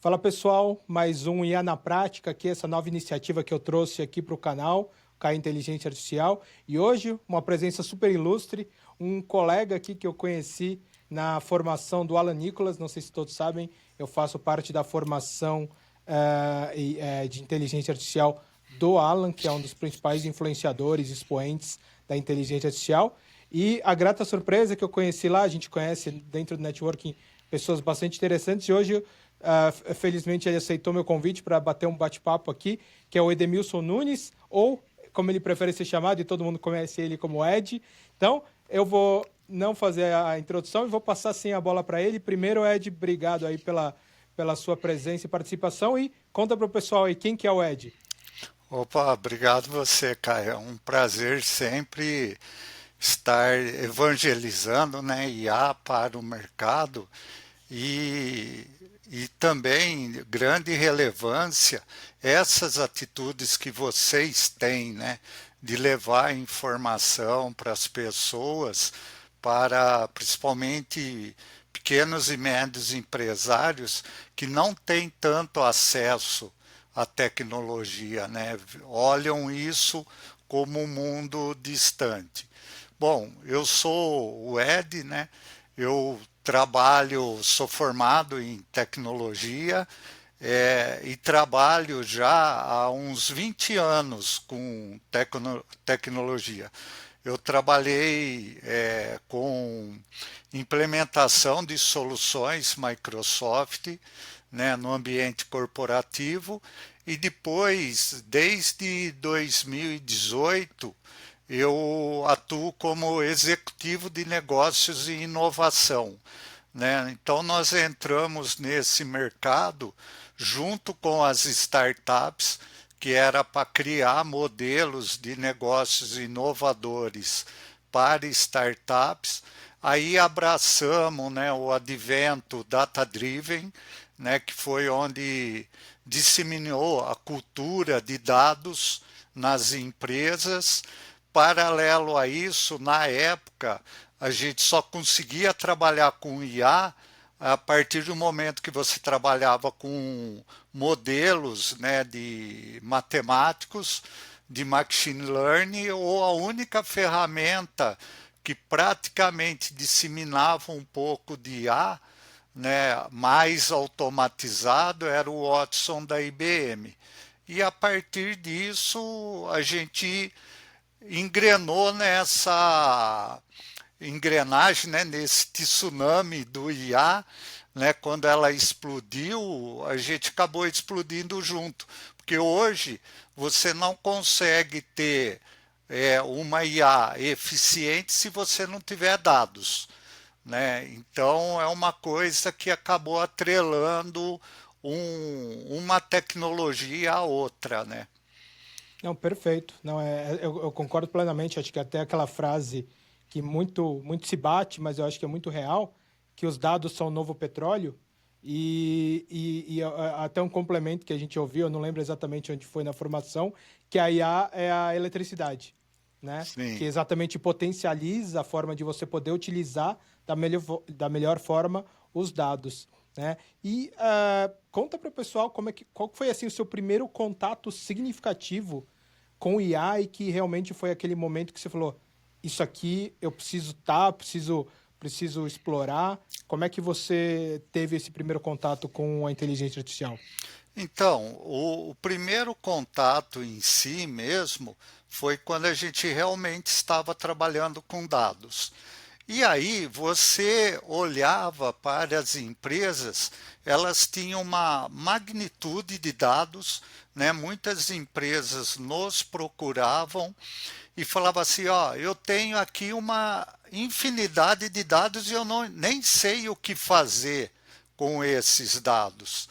Fala pessoal, mais um IA na Prática aqui, essa nova iniciativa que eu trouxe aqui para o canal, CAI Inteligência Artificial. E hoje, uma presença super ilustre, um colega aqui que eu conheci na formação do Alan Nicholas, não sei se todos sabem, eu faço parte da formação de inteligência artificial do Alan, que é um dos principais influenciadores, expoentes da inteligência artificial. E a grata surpresa que eu conheci lá, a gente conhece dentro do networking pessoas bastante interessantes, e hoje felizmente ele aceitou meu convite para bater um bate-papo aqui, que é o Edemilson Nunes, ou como ele prefere ser chamado, e todo mundo conhece ele como Ed. Então, eu vou não fazer a introdução e vou passar sim a bola para ele. Primeiro, Ed, obrigado aí pela sua presença e participação, e conta para o pessoal aí quem que é o Ed. Opa, obrigado você, Caio. É um prazer sempre estar evangelizando, né, IA para o mercado e, e também grande relevância essas atitudes que vocês têm, né, de levar informação para as pessoas, para principalmente pequenos e médios empresários que não têm tanto acesso à tecnologia, né? Olham isso como um mundo distante. Bom, eu sou o Ed, né? Eu trabalho, sou formado em tecnologia e trabalho já há uns 20 anos com tecnologia. Eu trabalhei com implementação de soluções Microsoft, né, no ambiente corporativo, e depois, desde 2018, eu atuo como executivo de negócios e inovação, né? Então nós entramos nesse mercado junto com as startups, que era para criar modelos de negócios inovadores para startups. Aí abraçamos, né, o advento data-driven, né, que foi onde disseminou a cultura de dados nas empresas. Paralelo a isso, na época, a gente só conseguia trabalhar com IA a partir do momento que você trabalhava com modelos, né, de matemáticos, de machine learning, ou a única ferramenta que praticamente disseminava um pouco de IA, né, mais automatizado, era o Watson da IBM. E a partir disso a gente engrenou nessa engrenagem, né, nesse tsunami do IA, né, quando ela explodiu, a gente acabou explodindo junto, porque hoje você não consegue ter uma IA eficiente se você não tiver dados, né? Então é uma coisa que acabou atrelando uma tecnologia à outra, né? Não, perfeito. Não, eu concordo plenamente. Acho que até aquela frase que muito se bate, mas eu acho que é muito real, que os dados são o novo petróleo. Até um complemento que a gente ouviu, eu não lembro exatamente onde foi na formação, que a IA é a eletricidade, né? Que Sim. exatamente potencializa a forma de você poder utilizar da melhor forma os dados, né? E conta para o pessoal qual foi assim o seu primeiro contato significativo com o IA e que realmente foi aquele momento que você falou, isso aqui eu preciso preciso explorar. Como é que você teve esse primeiro contato com a inteligência artificial? Então, o primeiro contato em si mesmo foi quando a gente realmente estava trabalhando com dados. E aí você olhava para as empresas, elas tinham uma magnitude de dados, né? Muitas empresas nos procuravam e falavam assim, ó, eu tenho aqui uma infinidade de dados e eu não, nem sei o que fazer com esses dados.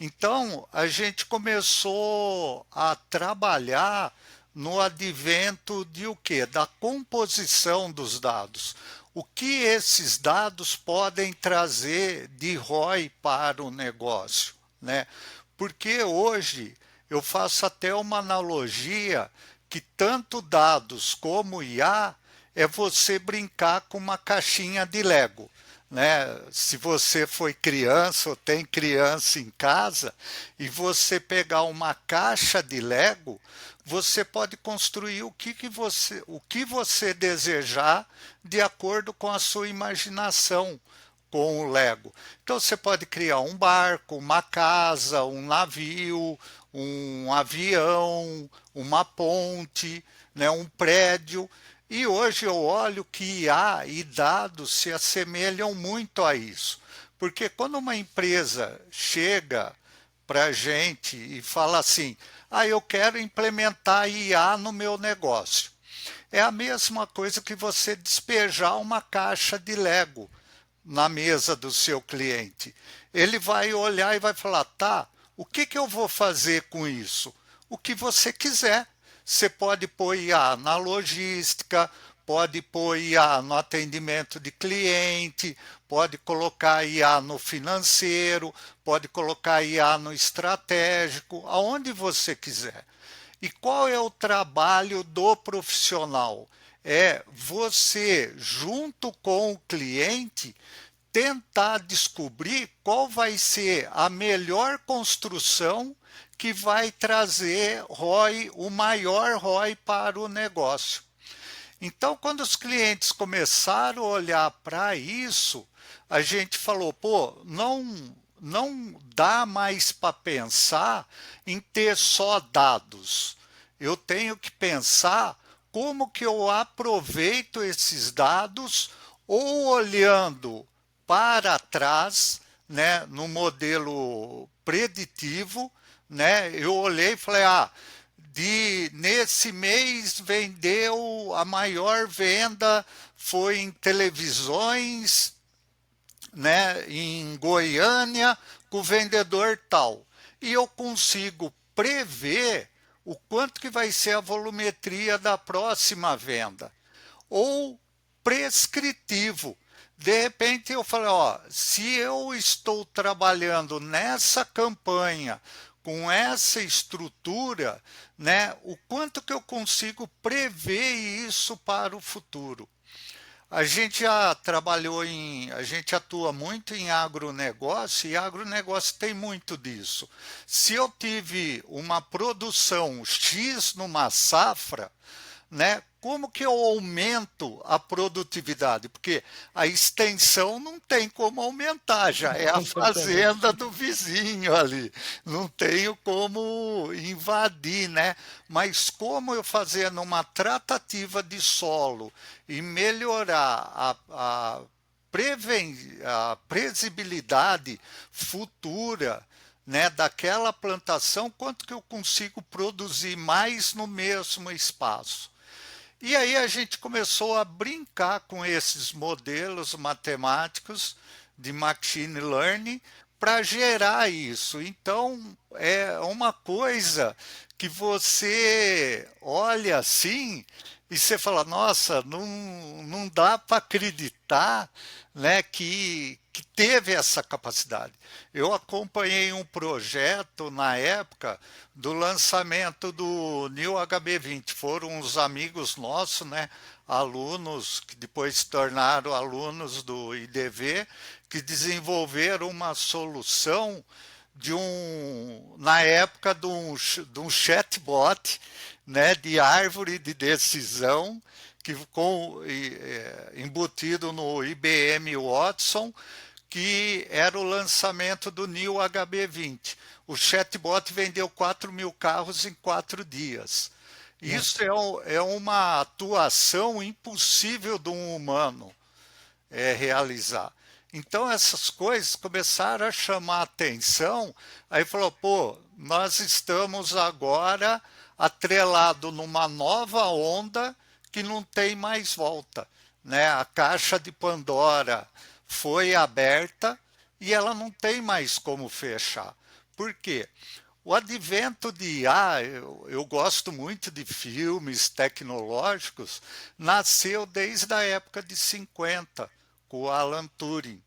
Então, a gente começou a trabalhar no advento de o quê? Da composição dos dados. O que esses dados podem trazer de ROI para o negócio, né? Porque hoje eu faço até uma analogia que tanto dados como IA é você brincar com uma caixinha de Lego. né? Se você foi criança ou tem criança em casa e você pegar uma caixa de Lego, você pode construir o que você desejar de acordo com a sua imaginação com o Lego. Então você pode criar um barco, uma casa, um navio, um avião, uma ponte, né, um prédio. E hoje eu olho que IA e dados se assemelham muito a isso. Porque quando uma empresa chega para a gente e fala assim, eu quero implementar IA no meu negócio. É a mesma coisa que você despejar uma caixa de Lego na mesa do seu cliente. Ele vai olhar e vai falar, tá, o que eu vou fazer com isso? O que você quiser. Você pode pôr IA na logística, pode pôr IA no atendimento de cliente, pode colocar IA no financeiro, pode colocar IA no estratégico, aonde você quiser. E qual é o trabalho do profissional? É você, junto com o cliente, tentar descobrir qual vai ser a melhor construção que vai trazer ROI, o maior ROI para o negócio. Então, quando os clientes começaram a olhar para isso, a gente falou, pô, não dá mais para pensar em ter só dados. Eu tenho que pensar como que eu aproveito esses dados ou olhando para trás, né, no modelo preditivo, né, eu olhei e falei, nesse mês vendeu a maior venda foi em televisões, né, em Goiânia, com o vendedor tal. E eu consigo prever o quanto que vai ser a volumetria da próxima venda. Ou prescritivo. De repente eu falei, se eu estou trabalhando nessa campanha com essa estrutura, né, o quanto que eu consigo prever isso para o futuro. A gente a gente atua muito em agronegócio e agronegócio tem muito disso. Se eu tive uma produção X numa safra, né, como que eu aumento a produtividade? Porque a extensão não tem como aumentar, já é a Com certeza. fazenda do vizinho ali, não tenho como invadir, né? Mas como eu fazer numa tratativa de solo e melhorar a previsibilidade futura, né, daquela plantação, quanto que eu consigo produzir mais no mesmo espaço. E aí a gente começou a brincar com esses modelos matemáticos de machine learning para gerar isso. Então, é uma coisa que você olha assim e você fala, nossa, não dá para acreditar, né, que teve essa capacidade. Eu acompanhei um projeto na época do lançamento do New HB20. Foram uns amigos nossos, né, alunos que depois se tornaram alunos do IDV, que desenvolveram uma solução na época de um chatbot, né, de árvore de decisão que embutido no IBM Watson, que era o lançamento do New HB20. O chatbot vendeu 4.000 carros em 4 dias. Isso é uma atuação impossível de um humano realizar. Então essas coisas começaram a chamar a atenção, aí falou, pô, nós estamos agora atrelado numa nova onda que não tem mais volta, né? A caixa de Pandora foi aberta e ela não tem mais como fechar. Por quê? O advento de IA, eu gosto muito de filmes tecnológicos, nasceu desde a época de 50, com o Alan Turing.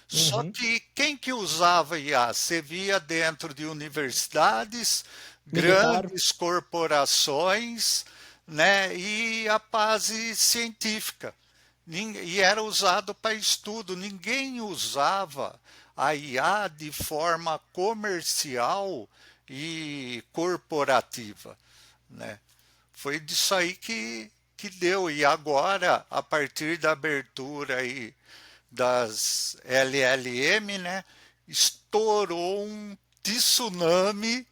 Só que quem que usava IA? Você via dentro de universidades, Militar. grandes corporações, né, e a base científica. E era usado para estudo. Ninguém usava a IA de forma comercial e corporativa, né? Foi disso aí que deu. E agora, a partir da abertura aí das LLM, né, estourou um tsunami,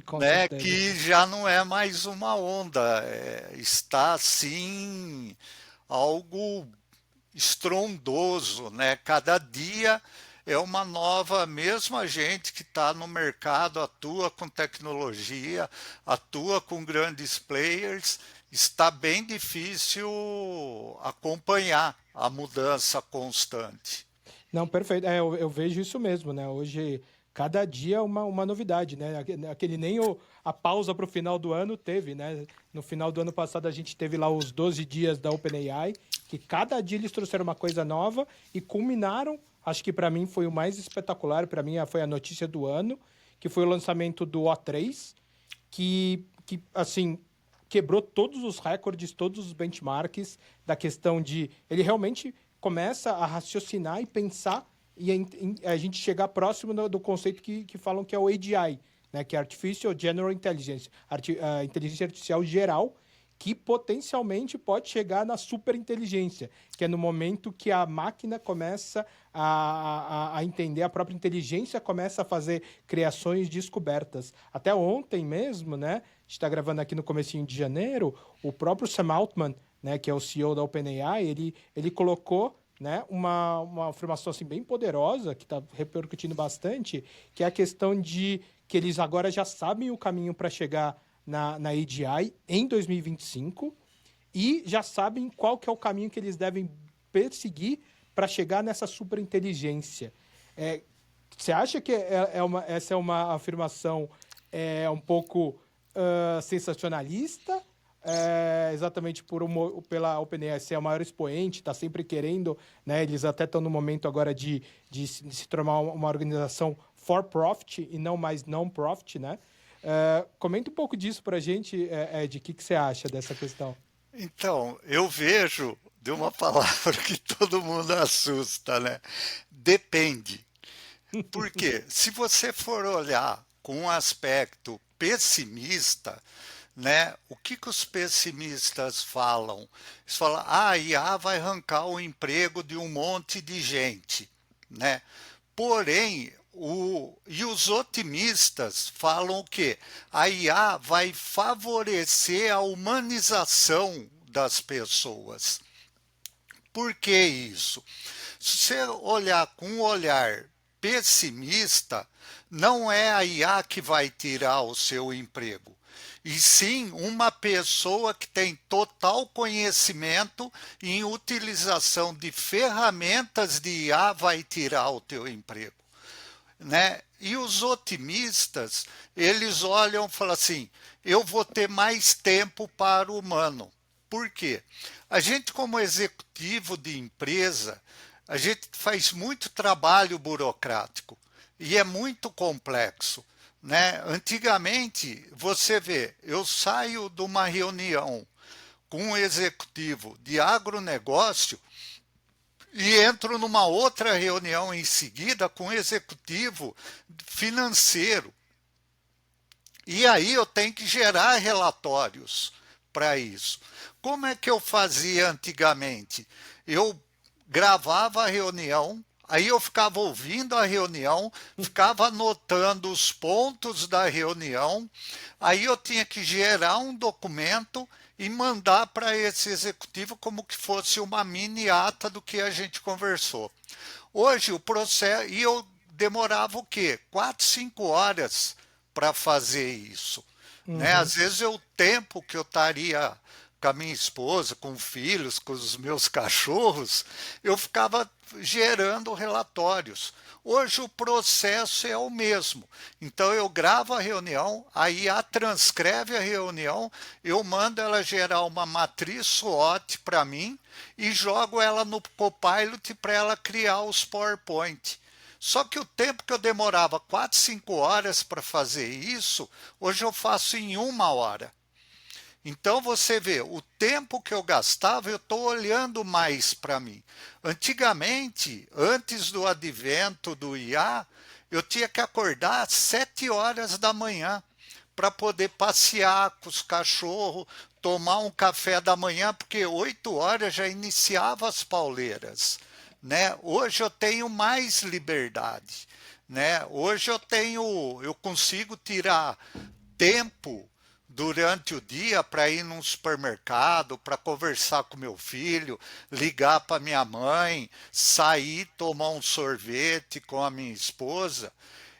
Com né, certeza. que já não é mais uma onda, está assim algo estrondoso, né? Cada dia é uma nova, mesmo a gente que está no mercado, atua com tecnologia, atua com grandes players, está bem difícil acompanhar a mudança constante. Não, perfeito. Eu vejo isso mesmo, né? Hoje, cada dia uma novidade, né? Aquele nem a pausa para o final do ano teve, né? No final do ano passado, a gente teve lá os 12 dias da OpenAI, que cada dia eles trouxeram uma coisa nova e culminaram. Acho que para mim foi o mais espetacular, para mim foi a notícia do ano, que foi o lançamento do O3, que assim, quebrou todos os recordes, todos os benchmarks da questão de. Ele realmente começa a raciocinar e pensar e a gente chegar próximo do conceito que falam que é o AGI, né? Que é Artificial General Intelligence, a inteligência artificial geral, que potencialmente pode chegar na superinteligência, que é no momento que a máquina começa a entender, a própria inteligência começa a fazer criações descobertas. Até ontem mesmo, né? A gente está gravando aqui no comecinho de janeiro, o próprio Sam Altman, né, que é o CEO da OpenAI, ele colocou, né, uma afirmação assim, bem poderosa, que está repercutindo bastante, que é a questão de que eles agora já sabem o caminho para chegar na AGI em 2025 e já sabem qual que é o caminho que eles devem perseguir para chegar nessa superinteligência. Você acha que essa é uma afirmação um pouco sensacionalista? Exatamente pela OpenAI ser a maior expoente, está sempre querendo, né? Eles até estão no momento agora de se tornar uma organização for profit e não mais non-profit, né? Comenta um pouco disso para a gente, Ed, o que você acha dessa questão? Então, eu vejo de uma palavra que todo mundo assusta, né? Depende. Por quê? Se você for olhar com um aspecto pessimista, né? O que os pessimistas falam? Eles falam, a IA vai arrancar o emprego de um monte de gente, né? Porém, e os otimistas falam o quê? A IA vai favorecer a humanização das pessoas. Por que isso? Se você olhar com um olhar pessimista, não é a IA que vai tirar o seu emprego, e sim uma pessoa que tem total conhecimento em utilização de ferramentas de IA vai tirar o teu emprego, né? E os otimistas, eles olham e falam assim, eu vou ter mais tempo para o humano. Por quê? A gente, como executivo de empresa, a gente faz muito trabalho burocrático e é muito complexo, né? Antigamente, você vê, eu saio de uma reunião com um executivo de agronegócio e entro numa outra reunião em seguida com um executivo financeiro. E aí eu tenho que gerar relatórios para isso. Como é que eu fazia antigamente? Eu gravava a reunião, aí eu ficava ouvindo a reunião, ficava anotando os pontos da reunião, aí eu tinha que gerar um documento e mandar para esse executivo como que fosse uma mini ata do que a gente conversou. Hoje o processo, e eu demorava o quê? 4, 5 horas para fazer isso, né? Uhum. Às vezes o tempo que eu estaria com a minha esposa, com filhos, com os meus cachorros, eu ficava gerando relatórios. Hoje o processo é o mesmo. Então eu gravo a reunião, aí a transcreve a reunião, eu mando ela gerar uma matriz SWOT para mim e jogo ela no Copilot para ela criar os PowerPoint. Só que o tempo que eu demorava 4, 5 horas para fazer isso, hoje eu faço em 1 hora. Então você vê, o tempo que eu gastava, eu estou olhando mais para mim. Antigamente, antes do advento do IA, eu tinha que acordar às 7 horas da manhã para poder passear com os cachorros, tomar um café da manhã, porque 8 horas já iniciava as pauleiras. Né? Hoje eu tenho mais liberdade. Né? Hoje eu consigo tirar tempo durante o dia para ir num supermercado, para conversar com meu filho, ligar para minha mãe, sair, tomar um sorvete com a minha esposa.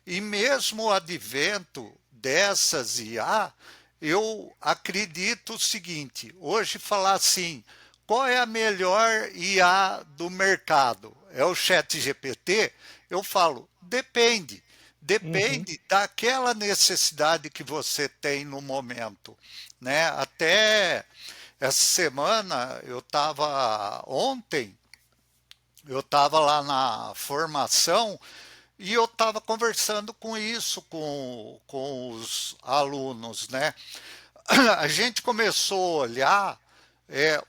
E mesmo o advento dessas IA, eu acredito o seguinte, hoje falar assim, qual é a melhor IA do mercado? É o ChatGPT? Eu falo, depende. Uhum. Depende daquela necessidade que você tem no momento, né? Até essa semana ontem eu estava lá na formação e eu estava conversando com isso com os alunos, né? A gente começou a olhar,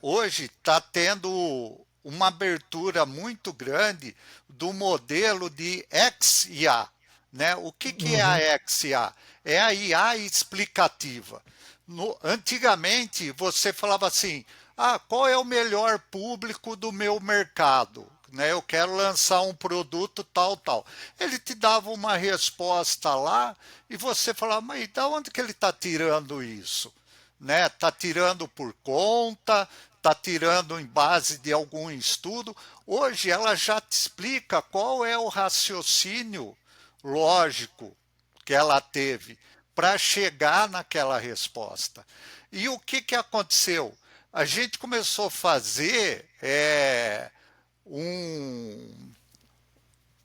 hoje está tendo uma abertura muito grande do modelo de XIA. Né? O que é Uhum. a XIA? É a IA explicativa. Antigamente, você falava assim, qual é o melhor público do meu mercado? Né? Eu quero lançar um produto tal, tal. Ele te dava uma resposta lá e você falava, mas de onde que ele está tirando isso? Né? Tá tirando por conta, tá tirando em base de algum estudo. Hoje ela já te explica qual é o raciocínio lógico que ela teve para chegar naquela resposta. E o que aconteceu? A gente começou a fazer um,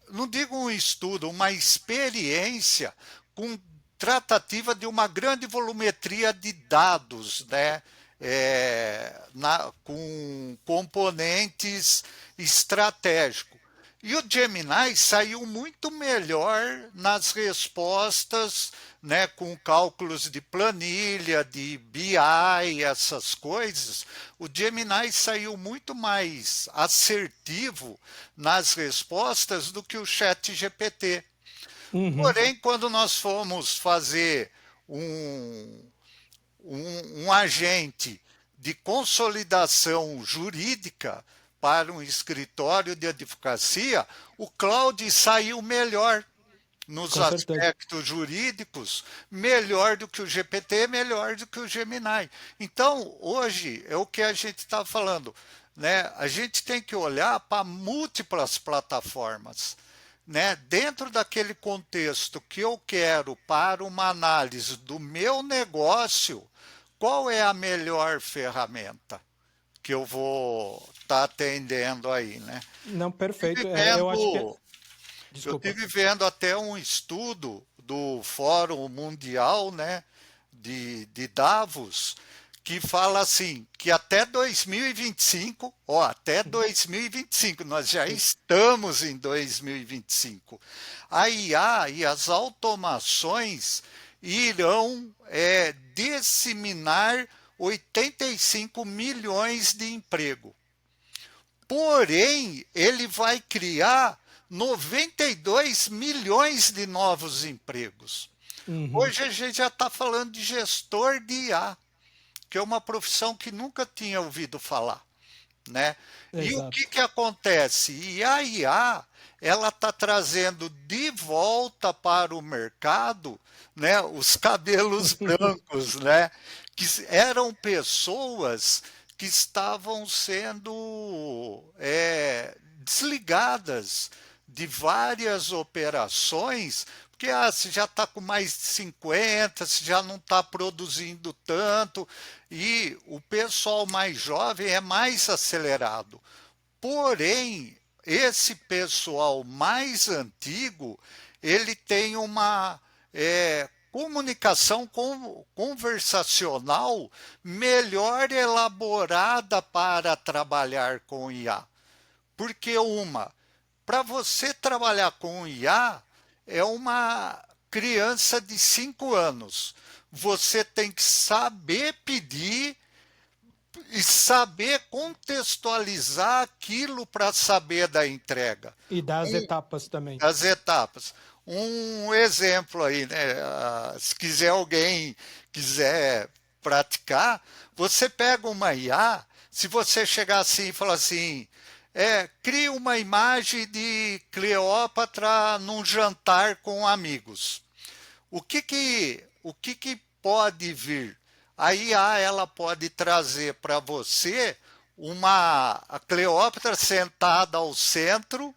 não digo um estudo, uma experiência com tratativa de uma grande volumetria de dados, né? Com componentes estratégicos. E o Gemini saiu muito melhor nas respostas, né, com cálculos de planilha, de BI, essas coisas. O Gemini saiu muito mais assertivo nas respostas do que o Chat GPT. Uhum. Porém, quando nós fomos fazer um, um agente de consolidação jurídica para um escritório de advocacia, o Claude saiu melhor nos Com certeza. aspectos jurídicos, melhor do que o GPT, melhor do que o Gemini. Então, hoje é o que a gente está falando, né? A gente tem que olhar para múltiplas plataformas. Né? Dentro daquele contexto que eu quero para uma análise do meu negócio, qual é a melhor ferramenta que eu vou estar atendendo aí, né? Não, Tive perfeito. Eu acho que. vendo, eu Desculpa. tive vendo até um estudo do Fórum Mundial, né, de Davos, que fala assim, que até 2025, até 2025, nós já estamos em 2025, a IA e as automações irão disseminar 85 milhões de emprego. Porém, ele vai criar 92 milhões de novos empregos. Uhum. Hoje a gente já está falando de gestor de IA, que é uma profissão que nunca tinha ouvido falar. Né? E o Exato. que acontece? E a IA ela está trazendo de volta para o mercado, né, os cabelos brancos, né, que eram pessoas que estavam sendo desligadas de várias operações, porque você já está com mais de 50, você já não está produzindo tanto, e o pessoal mais jovem é mais acelerado. Porém, esse pessoal mais antigo, ele tem uma comunicação conversacional melhor elaborada para trabalhar com IA. Porque para você trabalhar com IA, é uma criança de 5 anos. você tem que saber pedir e saber contextualizar aquilo para saber da entrega. E das etapas também. As etapas. Um exemplo aí, né? Se quiser alguém quiser praticar, você pega uma IA, se você chegar assim e falar assim, cria uma imagem de Cleópatra num jantar com amigos. O que que pode vir? A IA ela pode trazer para você a Cleópatra sentada ao centro,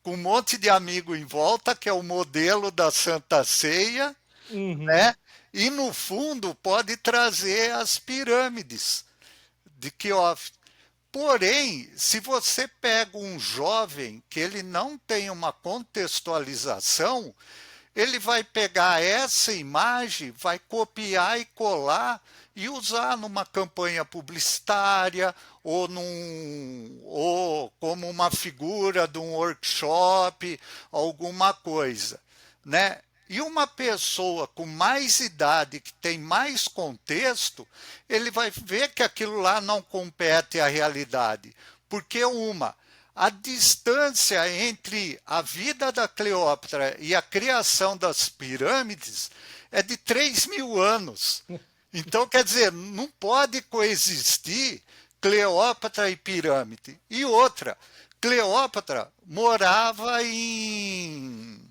com um monte de amigo em volta, que é o modelo da Santa Ceia, né? E no fundo pode trazer as pirâmides de Quéops. Porém, se você pega um jovem que ele não tem uma contextualização, ele vai pegar essa imagem, vai copiar e colar e usar numa campanha publicitária ou como uma figura de um workshop, alguma coisa, né? E uma pessoa com mais idade, que tem mais contexto, ele vai ver que aquilo lá não compete à realidade. Porque a distância entre a vida da Cleópatra e a criação das pirâmides é de 3.000 anos. Então, quer dizer, não pode coexistir Cleópatra e pirâmide. E outra, Cleópatra morava em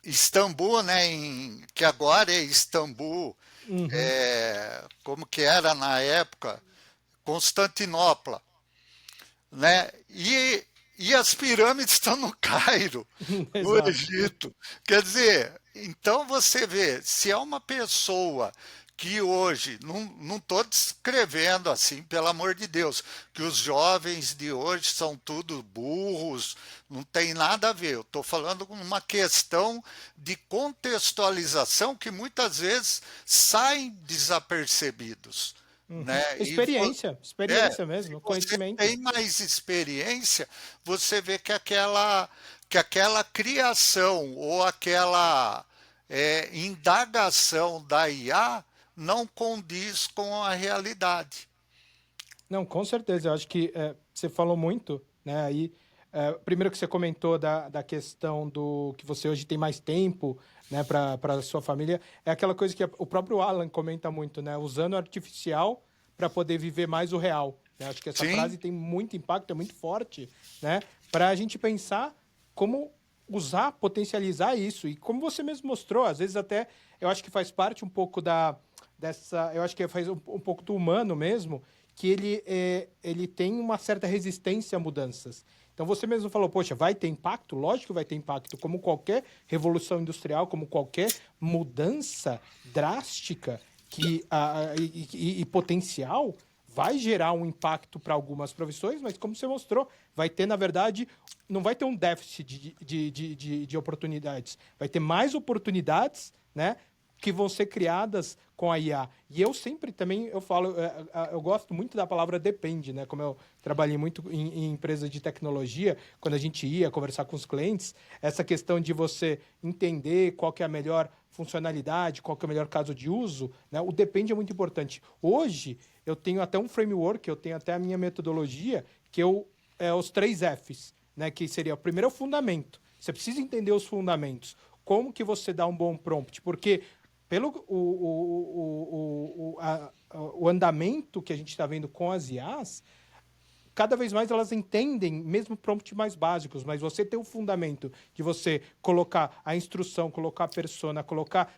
Istambul, né, que agora é Istambul, como que era na época, Constantinopla, né? E as pirâmides estão no Cairo, no Exato. Egito. Quer dizer, então você vê, se é uma pessoa que hoje, não estou descrevendo assim, pelo amor de Deus, que os jovens de hoje são tudo burros, não tem nada a ver. Eu estou falando com uma questão de contextualização que muitas vezes saem desapercebidos. Né? Experiência mesmo, Você conhecimento. tem mais experiência, você vê que aquela criação ou aquela indagação da IA não condiz com a realidade. Não, com certeza. Eu acho que você falou muito, né? Aí, primeiro que você comentou da questão do que você hoje tem mais tempo, né, para a sua família, é aquela coisa que o próprio Alan comenta muito, né? Usando o artificial para poder viver mais o real. Né? Acho que essa Sim. frase tem muito impacto, é muito forte, né? Para a gente pensar como usar, potencializar isso. E como você mesmo mostrou, às vezes até eu acho que faz parte um pouco dessa. Eu acho que faz um pouco do humano mesmo, que ele tem uma certa resistência a mudanças. Então você mesmo falou, poxa, vai ter impacto? Lógico que vai ter impacto, como qualquer revolução industrial, como qualquer mudança drástica e potencial, vai gerar um impacto para algumas profissões, mas como você mostrou, vai ter, na verdade, não vai ter um déficit de oportunidades, vai ter mais oportunidades, né, que vão ser criadas com a IA. E eu sempre também, eu falo, eu gosto muito da palavra depende, né? Como eu trabalhei muito em empresas de tecnologia, quando a gente ia conversar com os clientes, essa questão de você entender qual que é a melhor funcionalidade, qual que é o melhor caso de uso, né? O depende é muito importante. Hoje, eu tenho até um framework, eu tenho até a minha metodologia, que os 3 Fs, né? Que seria, o primeiro é o fundamento. Você precisa entender os fundamentos. Como que você dá um bom prompt? Porque pelo o andamento que a gente está vendo com as IAs, cada vez mais elas entendem mesmo prompts mais básicos, mas você tem o fundamento de você colocar a instrução, colocar a persona,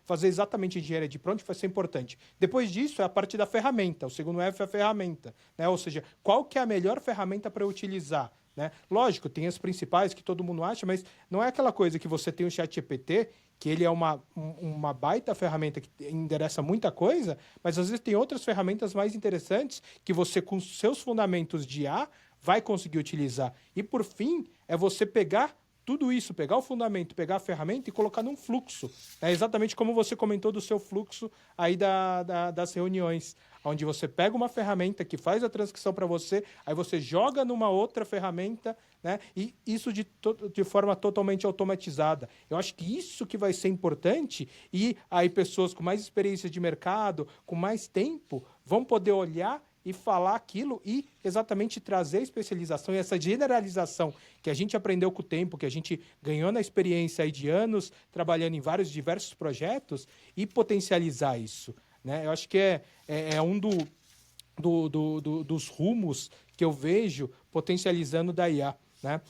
fazer exatamente a engenharia de prompt vai ser importante. Depois disso é a parte da ferramenta, o segundo F é a ferramenta, né? Ou seja, qual que é a melhor ferramenta para eu utilizar? Né? Lógico, tem as principais que todo mundo acha, mas não é aquela coisa que você tem o ChatGPT, que ele é uma baita ferramenta que endereça muita coisa, mas às vezes tem outras ferramentas mais interessantes que você, com seus fundamentos de IA, vai conseguir utilizar. E, por fim, é você pegar tudo isso, pegar o fundamento, pegar a ferramenta e colocar num fluxo. É exatamente como você comentou do seu fluxo aí das reuniões, onde você pega uma ferramenta que faz a transcrição para você, aí você joga numa outra ferramenta, né? E isso de forma totalmente automatizada. Eu acho que isso que vai ser importante e aí pessoas com mais experiência de mercado, com mais tempo, vão poder olhar e falar aquilo e exatamente trazer a especialização e essa generalização que a gente aprendeu com o tempo, que a gente ganhou na experiência aí de anos trabalhando em vários diversos projetos e potencializar isso, né? Eu acho que é um dos rumos que eu vejo potencializando da IA, né?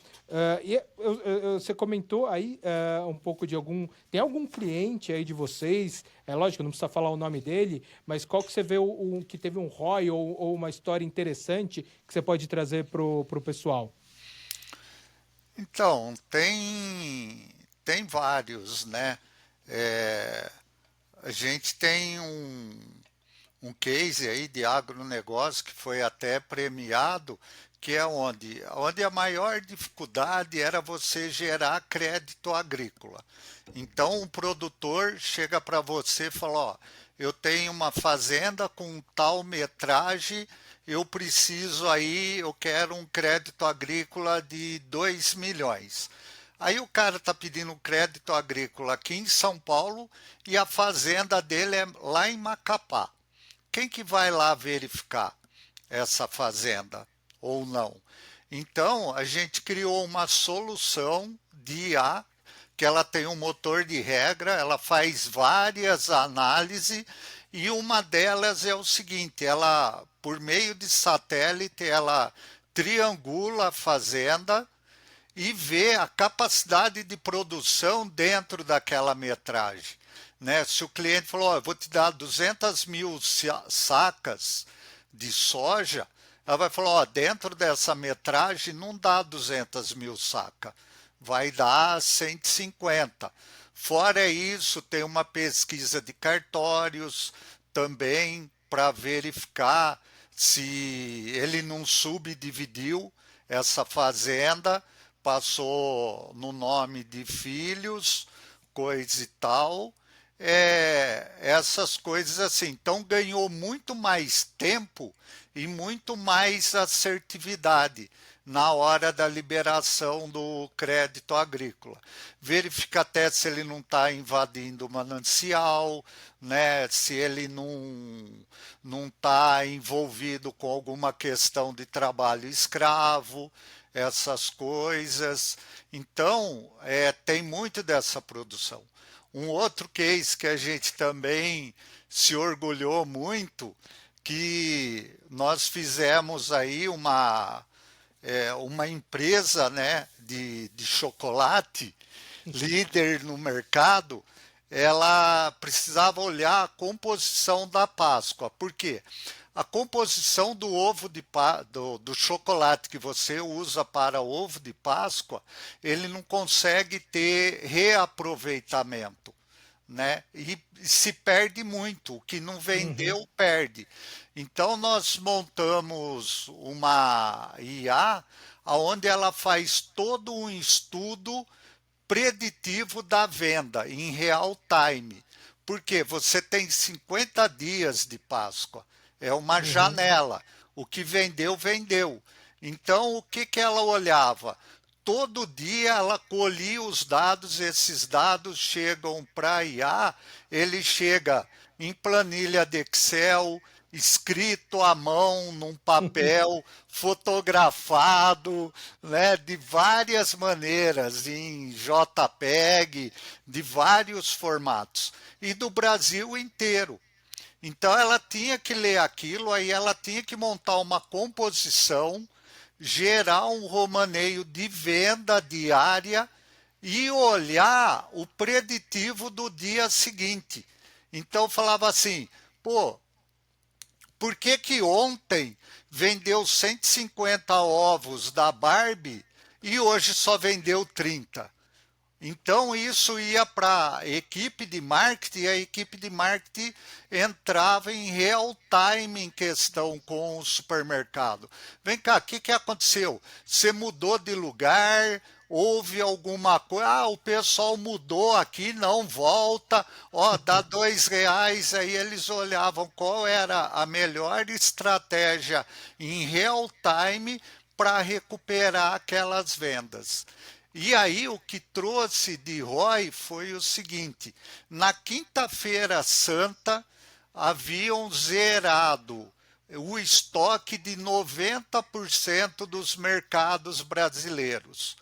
Você comentou aí um pouco de algum... Tem algum cliente aí de vocês, é lógico, não precisa falar o nome dele, mas qual que você vê que teve um ROI ou uma história interessante que você pode trazer para o pessoal? Então, tem vários, né? É, a gente tem um case aí de agronegócio que foi até premiado, que é onde a maior dificuldade era você gerar crédito agrícola. Então o produtor chega para você e fala, ó, eu tenho uma fazenda com tal metragem, eu preciso aí, eu quero um crédito agrícola de 2 milhões. Aí o cara está pedindo crédito agrícola aqui em São Paulo e a fazenda dele é lá em Macapá. Quem que vai lá verificar essa fazenda ou não? Então, a gente criou uma solução de IA, que ela tem um motor de regra, ela faz várias análises, e uma delas é o seguinte, ela, por meio de satélite, ela triangula a fazenda e ver a capacidade de produção dentro daquela metragem. Né? Se o cliente falou, oh, eu vou te dar 200 mil sacas de soja, ela vai falar, oh, dentro dessa metragem não dá 200 mil sacas, vai dar 150. Fora isso, tem uma pesquisa de cartórios também para verificar se ele não subdividiu essa fazenda, passou no nome de filhos, coisa e tal, essas coisas assim. Então ganhou muito mais tempo e muito mais assertividade na hora da liberação do crédito agrícola. Verifica até se ele não está invadindo o manancial, né? Se ele não está envolvido com alguma questão de trabalho escravo, essas coisas. Então, tem muito dessa produção. Um outro case que a gente também se orgulhou muito, que nós fizemos aí uma empresa, né, de chocolate, líder no mercado, ela precisava olhar a composição da Páscoa. Por quê? A composição do ovo do chocolate que você usa para ovo de Páscoa, ele não consegue ter reaproveitamento, né? E se perde muito, o que não vendeu Uhum. perde. Então nós montamos uma IA onde ela faz todo um estudo preditivo da venda em real time. Porque você tem 50 dias de Páscoa, é uma Uhum. janela. O que vendeu, vendeu. Então, o que ela olhava? Todo dia ela colhia os dados, esses dados chegam para a IA, ele chega em planilha de Excel, escrito à mão num papel, fotografado, né, de várias maneiras, em JPEG, de vários formatos, e do Brasil inteiro. Então ela tinha que ler aquilo, aí ela tinha que montar uma composição, gerar um romaneio de venda diária e olhar o preditivo do dia seguinte. Então falava assim, pô, por que que ontem vendeu 150 ovos da Barbie e hoje só vendeu 30? Então isso ia para a equipe de marketing e a equipe de marketing entrava em real time em questão com o supermercado. Vem cá, o que aconteceu? Você mudou de lugar houve alguma coisa, o pessoal mudou aqui, não volta, ó, dá R$ 2, aí eles olhavam qual era a melhor estratégia em real time para recuperar aquelas vendas. E aí o que trouxe de ROI foi o seguinte: na Quinta-feira Santa haviam zerado o estoque de 90% dos mercados brasileiros.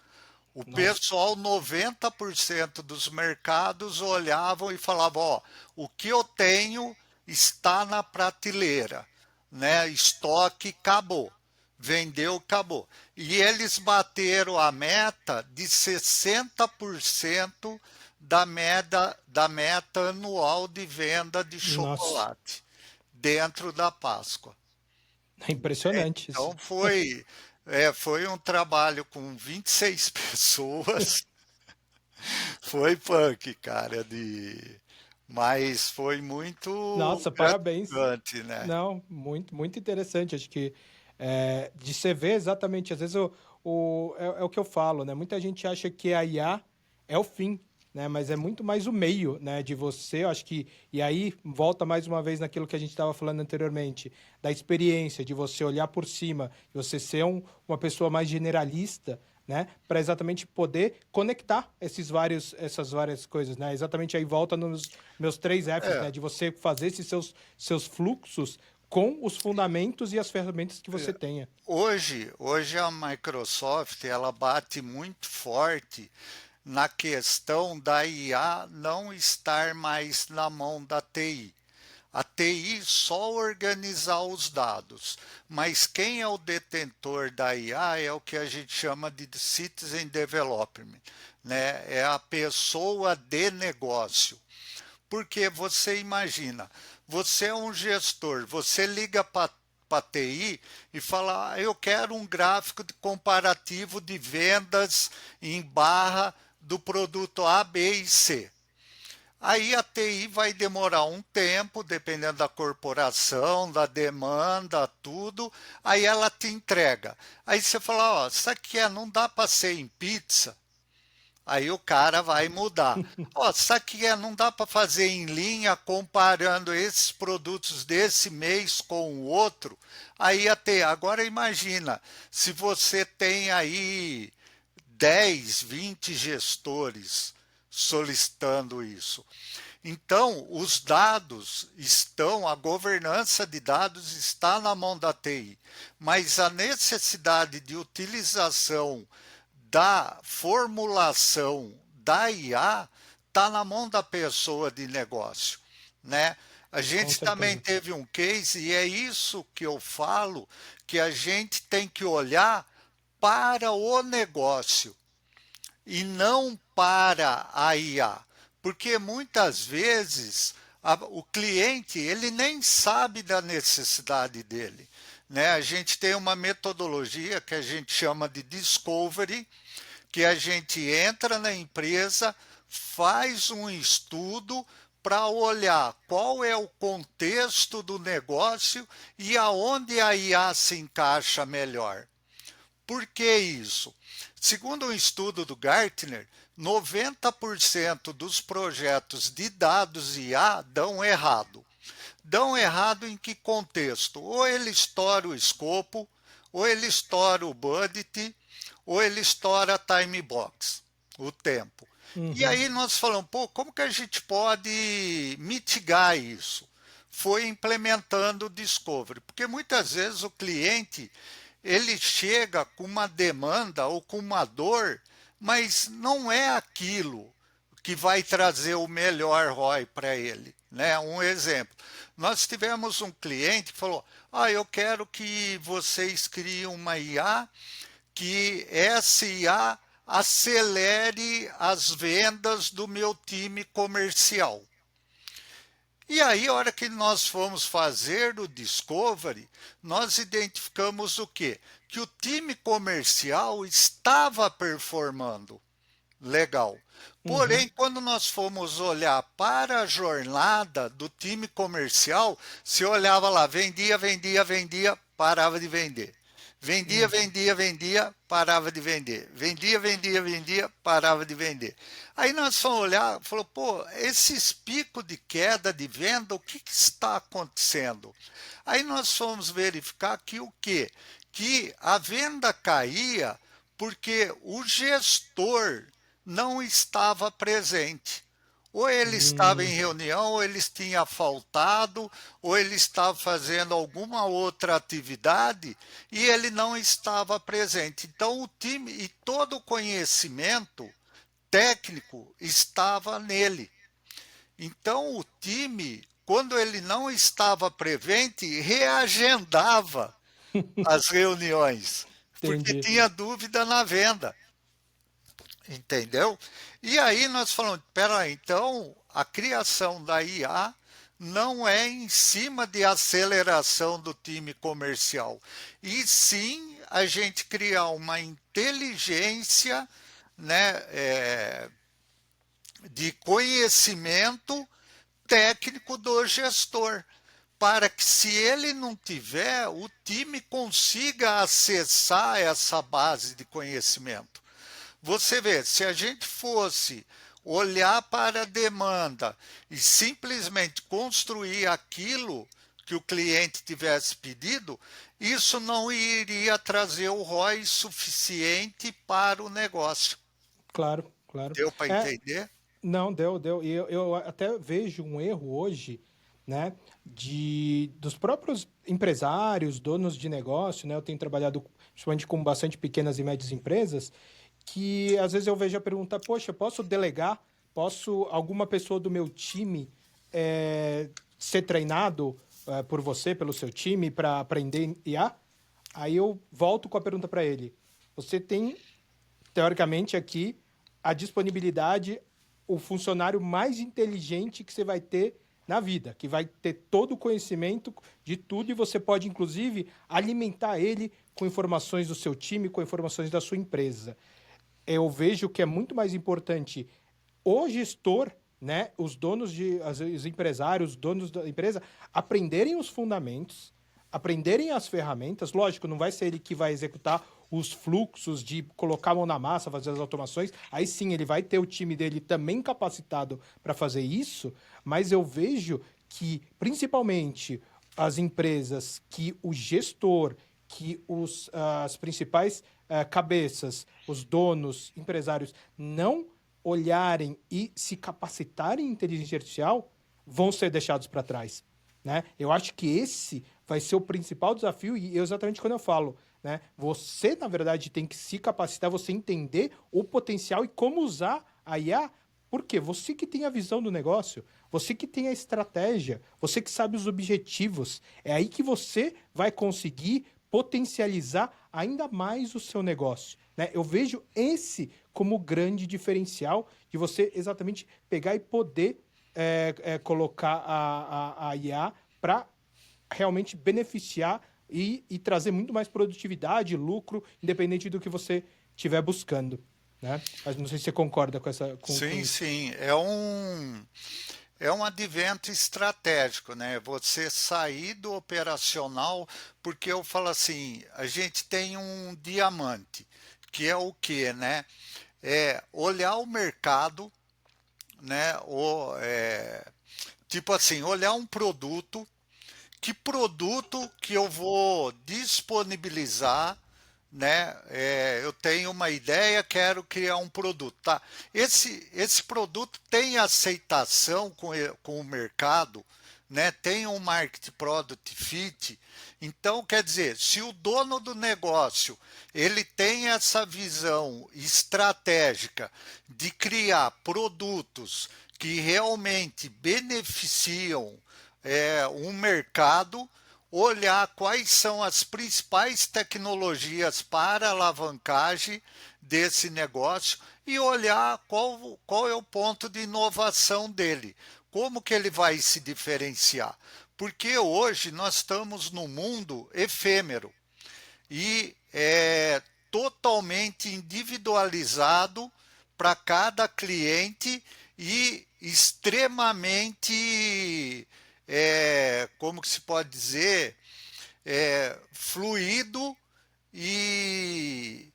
O Nossa, pessoal, 90% dos mercados olhavam e falavam, ó, o que eu tenho está na prateleira, né? Estoque acabou, vendeu, acabou. E eles bateram a meta de 60% da meta anual de venda de nossa, chocolate dentro da Páscoa. é impressionante isso. Então foi um trabalho com 26 pessoas. Foi punk, cara, mas foi muito Nossa, parabéns. gratificante, né? Não, muito, muito interessante. Acho que de você ver exatamente, às vezes é o que eu falo, né? Muita gente acha que a IA é o fim, né? Mas é muito mais o meio, né? De você, eu acho que. E aí volta mais uma vez naquilo que a gente estava falando anteriormente, da experiência, de você olhar por cima, de você ser uma pessoa mais generalista. Né, para exatamente poder conectar essas várias coisas, né? Exatamente aí volta nos meus 3 Fs, né? É, De você fazer esses seus fluxos com os fundamentos e as ferramentas que você tenha. hoje a Microsoft ela bate muito forte na questão da IA não estar mais na mão da TI. A TI só organizar os dados, mas quem é o detentor da IA é o que a gente chama de Citizen Development, né? É a pessoa de negócio. Porque você imagina, você é um gestor, você liga para a TI e fala, eu quero um gráfico de comparativo de vendas em barra do produto A, B e C. Aí a TI vai demorar um tempo, dependendo da corporação, da demanda, tudo. Aí ela te entrega. Aí você fala, ó, isso aqui não dá para ser em pizza. Aí o cara vai mudar. Ó, sabe que não dá para fazer em linha comparando esses produtos desse mês com o outro? Aí até agora imagina, se você tem aí 10, 20 gestores solicitando isso. Então, os dados estão, a governança de dados está na mão da TI, mas a necessidade de utilização da formulação da IA está na mão da pessoa de negócio, né? A Com gente também certeza. teve um case, e é isso que eu falo, que a gente tem que olhar para o negócio e não para a IA, porque muitas vezes o cliente ele nem sabe da necessidade dele, né? A gente tem uma metodologia que a gente chama de discovery, que a gente entra na empresa, faz um estudo para olhar qual é o contexto do negócio e aonde a IA se encaixa melhor. Por que isso? Segundo um estudo do Gartner, 90% dos projetos de dados IA dão errado. Dão errado em que contexto? Ou ele estoura o escopo, ou ele estoura o budget, ou ele estoura a time box, o tempo. E Uhum. aí nós falamos, pô, como que a gente pode mitigar isso? Foi implementando o Discovery, porque muitas vezes o cliente ele chega com uma demanda ou com uma dor, mas não é aquilo que vai trazer o melhor ROI para ele, né? Um exemplo, nós tivemos um cliente que falou, eu quero que vocês criem uma IA, que essa IA acelere as vendas do meu time comercial. E aí, a hora que nós fomos fazer o Discovery, nós identificamos o quê? Que o time comercial estava performando legal. Porém, Uhum. quando nós fomos olhar para a jornada do time comercial, se olhava lá, vendia, vendia, vendia, parava de vender. Vendia, vendia, vendia, parava de vender. Vendia, vendia, vendia, parava de vender. Aí nós fomos olhar, falou, pô, esses picos de queda de venda, o que, que está acontecendo? Aí nós fomos verificar que o quê? Que a venda caía porque o gestor não estava presente. Ou ele estava em Hum, reunião, ou ele tinha faltado, ou ele estava fazendo alguma outra atividade e ele não estava presente. Então, o time e todo o conhecimento técnico estava nele. Então, o time, quando ele não estava presente, reagendava as reuniões, porque entendi. tinha dúvida na venda. Entendeu? E aí nós falamos, peraí, então a criação da IA não é em cima de aceleração do time comercial, e sim a gente criar uma inteligência, né, de conhecimento técnico do gestor, para que se ele não tiver, o time consiga acessar essa base de conhecimento. Você vê, se a gente fosse olhar para a demanda e simplesmente construir aquilo que o cliente tivesse pedido, isso não iria trazer o ROI suficiente para o negócio. Claro, claro. Deu para É, entender? não, deu. E eu até vejo um erro hoje, né, dos próprios empresários, donos de negócio, né? Eu tenho trabalhado principalmente com bastante pequenas e médias empresas, que às vezes eu vejo a pergunta, poxa, posso delegar? Posso alguma pessoa do meu time ser treinado por você, pelo seu time, para aprender IA? Aí eu volto com a pergunta para ele. Você tem teoricamente, aqui, a disponibilidade, o funcionário mais inteligente que você vai ter na vida, que vai ter todo o conhecimento de tudo e você pode, inclusive, alimentar ele com informações do seu time, com informações da sua empresa. Eu vejo que é muito mais importante o gestor, né, os donos os empresários, os donos da empresa, aprenderem os fundamentos, aprenderem as ferramentas. Lógico, não vai ser ele que vai executar os fluxos de colocar a mão na massa, fazer as automações. Aí sim, ele vai ter o time dele também capacitado para fazer isso, mas eu vejo que, principalmente, as empresas que o gestor, que as principais cabeças, os donos, empresários, não olharem e se capacitarem em inteligência artificial, vão ser deixados para trás, né? Eu acho que esse vai ser o principal desafio e exatamente quando eu falo, né? Você, na verdade, tem que se capacitar, você entender o potencial e como usar a IA, porque você que tem a visão do negócio, você que tem a estratégia, você que sabe os objetivos, é aí que você vai conseguir potencializar ainda mais o seu negócio, né? Eu vejo esse como o grande diferencial de você exatamente pegar e poder colocar a IA para realmente beneficiar e trazer muito mais produtividade, lucro, independente do que você estiver buscando, né? Mas não sei se você concorda com com Sim, isso. sim. É um advento estratégico, né? Você sair do operacional, porque eu falo assim, a gente tem um diamante, que é o quê, né? É olhar o mercado, né? Tipo assim, olhar um produto, que produto que eu vou disponibilizar, né? Eu tenho uma ideia, quero criar um produto, tá? Esse produto tem aceitação com o mercado, né? Tem um market product fit. Então, quer dizer, se o dono do negócio ele tem essa visão estratégica de criar produtos que realmente beneficiam um mercado, olhar quais são as principais tecnologias para alavancagem desse negócio e olhar qual é o ponto de inovação dele, como que ele vai se diferenciar. Porque hoje nós estamos num mundo efêmero e é totalmente individualizado para cada cliente e extremamente, como que se pode dizer, fluido e,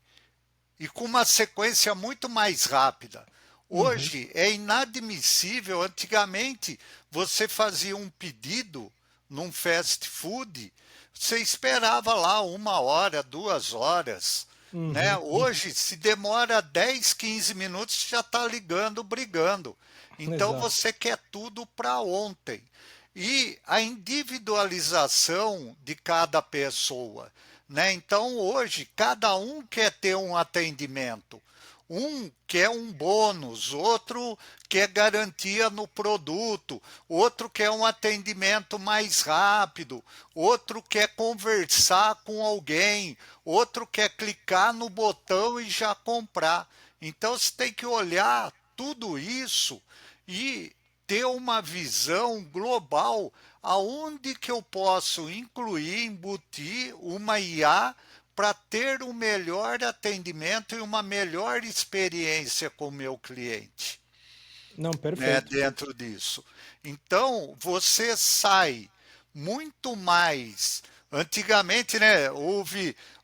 e com uma sequência muito mais rápida. Uhum. Hoje é inadmissível. Antigamente, você fazia um pedido num fast food, você esperava lá 1 hora, 2 horas. Né? Uhum. Hoje, se demora 10, 15 minutos, já está ligando, brigando. Então, Exato. você quer tudo para ontem. E a individualização de cada pessoa. Né? Então, hoje, cada um quer ter um atendimento. Um quer um bônus, outro quer garantia no produto, outro quer um atendimento mais rápido, outro quer conversar com alguém, outro quer clicar no botão e já comprar. Então você tem que olhar tudo isso e ter uma visão global aonde que eu posso incluir, embutir uma IA para ter um melhor atendimento e uma melhor experiência com o meu cliente, Não, né, perfeito. dentro disso. Então, você sai muito mais. Antigamente, né,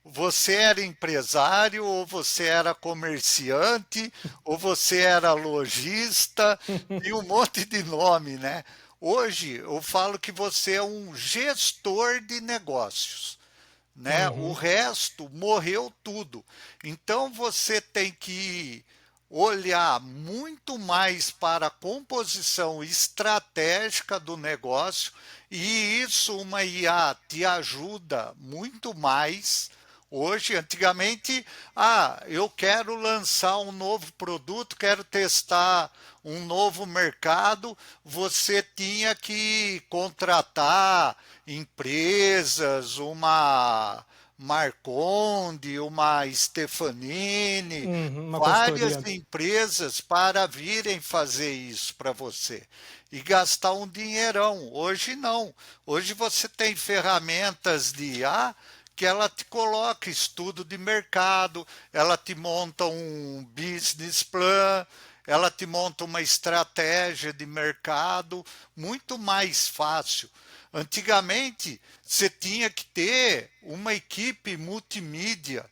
você era empresário, ou você era comerciante, ou você era lojista, e um monte de nome, né? Hoje eu falo que você é um gestor de negócios, né? O Uhum. resto morreu tudo. Então você tem que olhar muito mais para a composição estratégica do negócio, e isso uma IA te ajuda muito mais. Hoje, antigamente, eu quero lançar um novo produto, quero testar um novo mercado, você tinha que contratar empresas, uma Marconde, uma Stefanini, Uhum. Uma várias consultoria. empresas para virem fazer isso para você e gastar um dinheirão. Hoje não. Hoje você tem ferramentas de IA que ela te coloca estudo de mercado, ela te monta um business plan, ela te monta uma estratégia de mercado muito mais fácil. Antigamente, você tinha que ter uma equipe multimídia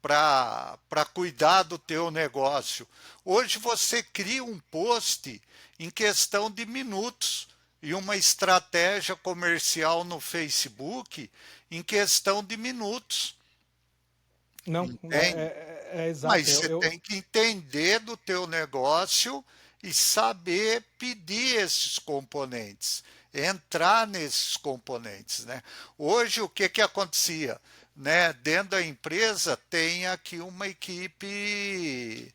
para cuidar do teu negócio. Hoje você cria um post em questão de minutos e uma estratégia comercial no Facebook em questão de minutos, Não, entende? é exato. Mas você tem que entender do teu negócio e saber pedir esses componentes, entrar nesses componentes, né? Hoje o que que acontecia, né? Dentro da empresa tem aqui uma equipe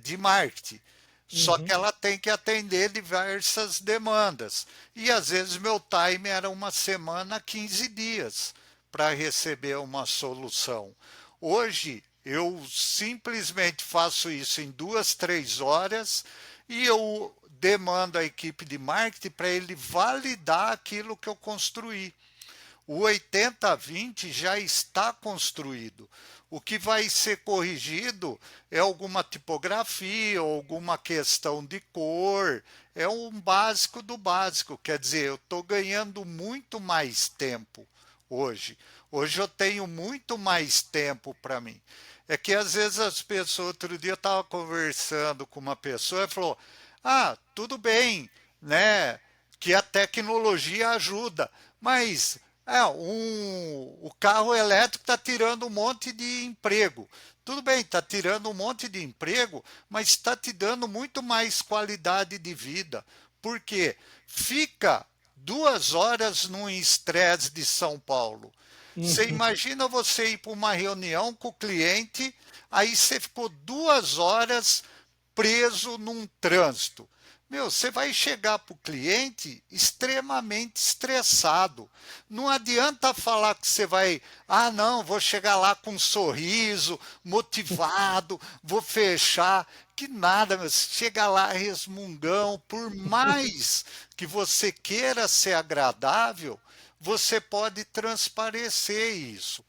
de marketing. Só que Uhum. ela tem que atender diversas demandas. E às vezes meu time era uma semana, 15 dias para receber uma solução. Hoje eu simplesmente faço isso em 2, 3 horas e eu demando a equipe de marketing para ele validar aquilo que eu construí. O 80/20 já está construído. O que vai ser corrigido é alguma tipografia, ou alguma questão de cor. É um básico do básico. Quer dizer, eu estou ganhando muito mais tempo hoje. Hoje eu tenho muito mais tempo para mim. É que às vezes as pessoas, outro dia eu estava conversando com uma pessoa e falou: tudo bem, né? Que a tecnologia ajuda, mas o carro elétrico está tirando um monte de emprego. Tudo bem, está tirando um monte de emprego, mas está te dando muito mais qualidade de vida. Porque fica 2 horas num estresse de São Paulo. Você Uhum. imagina você ir para uma reunião com o cliente, aí você ficou 2 horas preso num trânsito. Meu, você vai chegar para o cliente extremamente estressado. Não adianta falar que você vai, não, vou chegar lá com um sorriso, motivado, vou fechar. Que nada, meu, você chega lá resmungão, por mais que você queira ser agradável, você pode transparecer isso.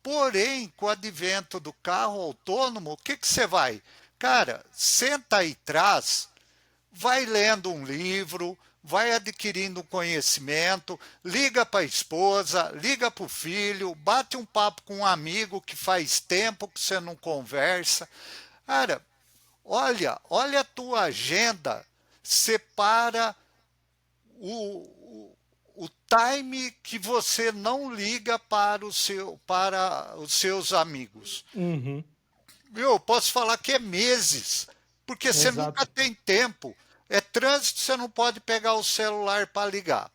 Porém, com o advento do carro autônomo, o que, que você vai? Cara, senta aí atrás, vai lendo um livro, vai adquirindo conhecimento, liga para a esposa, liga para o filho, bate um papo com um amigo que faz tempo que você não conversa. Cara, olha a tua agenda, separa o time que você não liga para os seus amigos. Uhum. Eu posso falar que é meses, porque você nunca Exato. tem tempo. É trânsito, você não pode pegar o celular para ligar.